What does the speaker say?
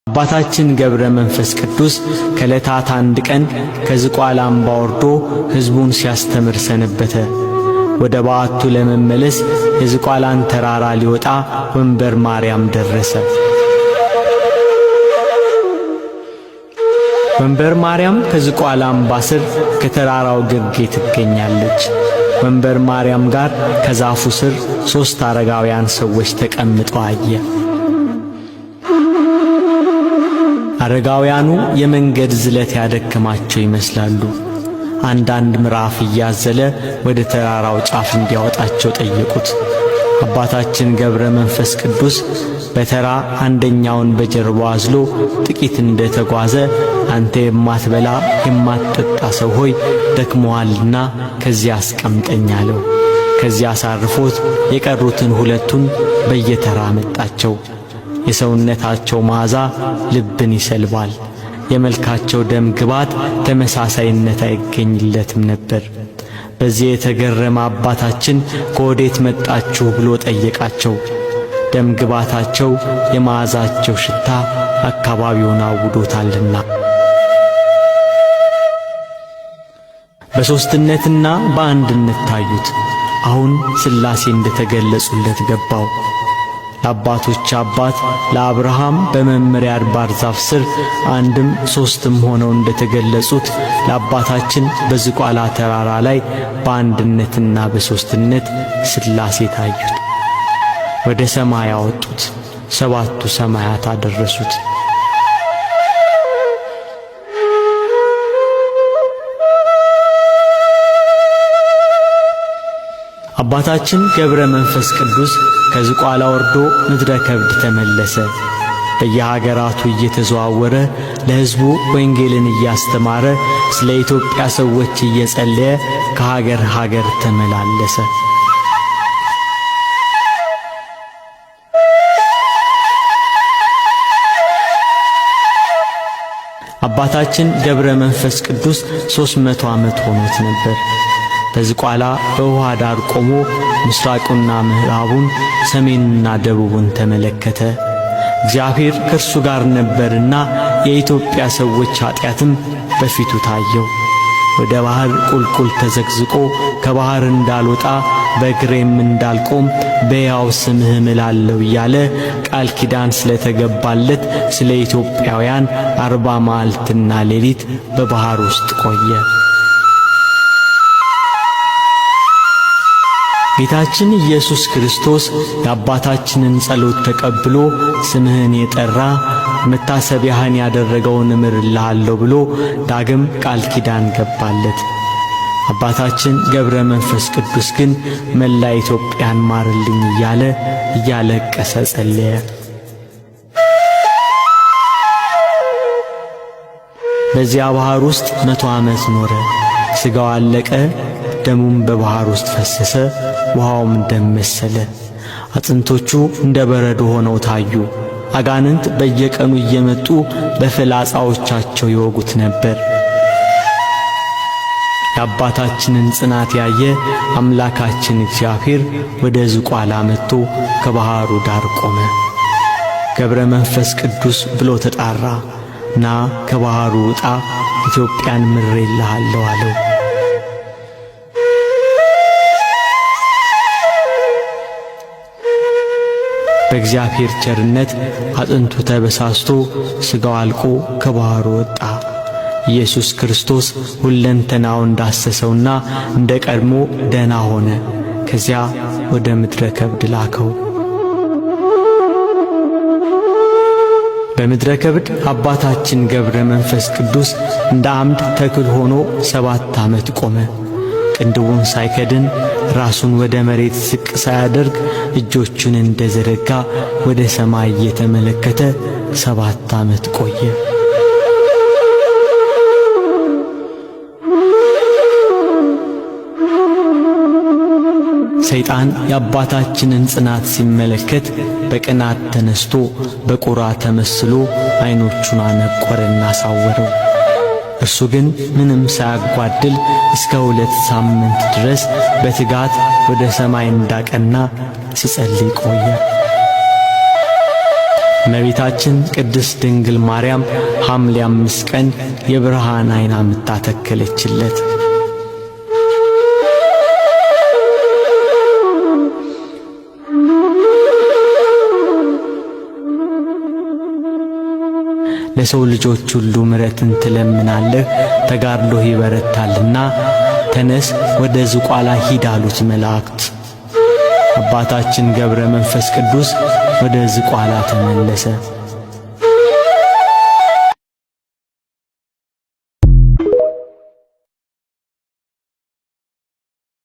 አባታችን ገብረ መንፈስ ቅዱስ ከዕለታት አንድ ቀን ከዝቋላ አምባ ወርዶ ሕዝቡን ሲያስተምር ሰነበተ። ወደ በዓቱ ለመመለስ የዝቋላን ተራራ ሊወጣ ወንበር ማርያም ደረሰ። ወንበር ማርያም ከዝቋላ አምባ ስር ከተራራው ግርጌ ትገኛለች። ወንበር ማርያም ጋር ከዛፉ ስር 3 አረጋውያን ሰዎች ተቀምጠው አየ። አረጋውያኑ የመንገድ ዝለት ያደከማቸው ይመስላሉ። አንዳንድ ምዕራፍ እያዘለ ወደ ተራራው ጫፍ እንዲያወጣቸው ጠየቁት። አባታችን ገብረ መንፈስ ቅዱስ በተራ አንደኛውን በጀርባው አዝሎ ጥቂት እንደተጓዘ አንተ የማትበላ የማትጠጣ ሰው ሆይ ደክሞአልና ከዚያ አስቀምጠኝ አለው። ከዚያ አሳርፎት የቀሩትን 2ቱን በየተራ መጣቸው። የሰውነታቸው መዓዛ ልብን ይሰልባል። የመልካቸው ደም ግባት ተመሳሳይነት አይገኝለትም ነበር። በዚህ የተገረመ አባታችን ከወዴት መጣችሁ ብሎ ጠየቃቸው። ደም ግባታቸው የመዓዛቸው ሽታ አካባቢውን አውዶታልና። በሦስትነትና በአንድነት ታዩት። አሁን ሥላሴ እንደተገለጹለት ገባው። ለአባቶች አባት ለአብርሃም በመምሪያ አድባር ዛፍ ስር 1ም 3ም ሆነው እንደተገለጹት ለአባታችን በዝቋላ ተራራ ላይ በአንድነትና በሦስትነት ሥላሴ ታዩት። ወደ ሰማይ አወጡት፣ 7ቱ ሰማያት አደረሱት። አባታችን ገብረ መንፈስ ቅዱስ ከዝቋላ ወርዶ ምድረ ከብድ ተመለሰ። በየሀገራቱ እየተዘዋወረ ለሕዝቡ ወንጌልን እያስተማረ ስለ ኢትዮጵያ ሰዎች እየጸለየ ከሀገር ሀገር ተመላለሰ። አባታችን ገብረ መንፈስ ቅዱስ 300 ዓመት ሆኖት ነበር። በዝቋላ በውሃ ዳር ቆሞ ምስራቁና ምዕራቡን ሰሜንና ደቡቡን ተመለከተ። እግዚአብሔር ከእርሱ ጋር ነበርና የኢትዮጵያ ሰዎች ኃጢአትም በፊቱ ታየው። ወደ ባሕር ቁልቁል ተዘግዝቆ ከባሕር እንዳልወጣ በእግሬም እንዳልቆም በሕያው ስምህ እምላለሁ እያለ ቃል ኪዳን ስለተገባለት ስለ ኢትዮጵያውያን 40 መዓልትና ሌሊት በባሕር ውስጥ ቆየ። ጌታችን ኢየሱስ ክርስቶስ የአባታችንን ጸሎት ተቀብሎ ስምህን የጠራ መታሰቢያህን ያደረገውን እምርልሃለሁ ብሎ ዳግም ቃል ኪዳን ገባለት። አባታችን ገብረ መንፈስ ቅዱስ ግን መላ ኢትዮጵያን ማርልኝ እያለ እያለቀሰ ጸለየ። በዚያ ባሕር ውስጥ 100 ዓመት ኖረ። ሥጋው አለቀ፣ ደሙም በባሕር ውስጥ ፈሰሰ፣ ውሃውም ደም መሰለ። አጥንቶቹ እንደ በረዶ ሆነው ታዩ። አጋንንት በየቀኑ እየመጡ በፍላጻዎቻቸው ይወጉት ነበር። የአባታችንን ጽናት ያየ አምላካችን እግዚአብሔር ወደ ዝቋላ መጥቶ ከባሕሩ ዳር ቆመ። ገብረ መንፈስ ቅዱስ ብሎ ተጣራ። ና ከባሕሩ ውጣ፣ ኢትዮጵያን ምሬልሃለሁ አለው። በእግዚአብሔር ቸርነት አጥንቱ ተበሳስቶ ሥጋው አልቆ ከባሕሩ ወጣ። ኢየሱስ ክርስቶስ ሁለንተናውን ዳሰሰውና እንደ ቀድሞ ደህና ሆነ። ከዚያ ወደ ምድረ ከብድ ላከው። በምድረ ከብድ አባታችን ገብረ መንፈስ ቅዱስ እንደ አምድ ተክል ሆኖ 7 ዓመት ቆመ። ቅንድቡን ሳይከድን ራሱን ወደ መሬት ዝቅ ሳያደርግ እጆቹን እንደዘረጋ ወደ ሰማይ እየተመለከተ 7 ዓመት ቆየ። ሰይጣን የአባታችንን ጽናት ሲመለከት በቅናት ተነስቶ በቁራ ተመስሎ ዓይኖቹን አነቆረና አሳወረው። እርሱ ግን ምንም ሳያጓድል እስከ 2 ሳምንት ድረስ በትጋት ወደ ሰማይ እንዳቀና ሲጸልይ ቆየ። እመቤታችን ቅድስት ድንግል ማርያም ሐምሌ 5 ቀን የብርሃን ዓይን አምጥታ ተከለችለት። ለሰው ልጆች ሁሉ ምሕረትን ትለምናለህ፣ ተጋድሎህ ይበረታልና ተነስ ወደ ዝቋላ ሂድ አሉት መላእክት። አባታችን ገብረ መንፈስ ቅዱስ ወደ ዝቋላ ተመለሰ።